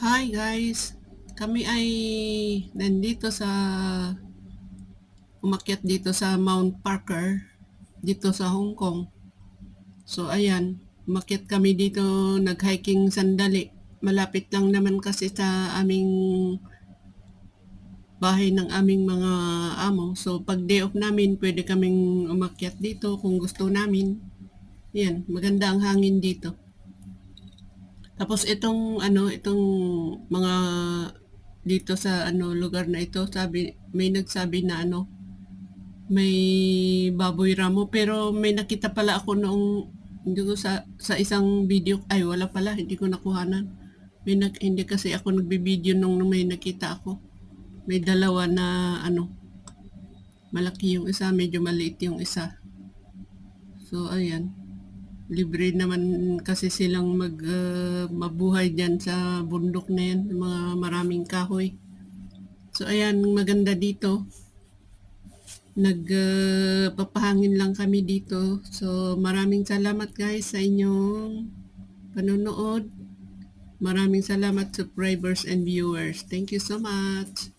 Hi guys! Kami ay nandito umakyat dito sa Mount Parker, dito sa Hong Kong. So ayan, umakyat kami dito, nag-hiking sandali. Malapit lang naman kasi sa aming bahay ng aming mga amo. So pag day off namin, pwede kaming umakyat dito kung gusto namin. Yan, maganda ang hangin dito. Tapos itong mga dito sa lugar na ito, may nagsabi na may baboy ramo, pero may nakita pala ako noong hindi ko sa isang video, ay wala pala, hindi ko nakuhanan. Hindi kasi ako nagbi-video nung may nakita ako. May dalawa na malaki yung isa, medyo maliit yung isa. So ayan, libre naman kasi silang mabuhay diyan sa bundok na yan, mga maraming kahoy. So ayan, maganda dito. Nagpapahangin lang kami dito. So maraming salamat guys sa inyong panonood. Maraming salamat subscribers and viewers. Thank you so much.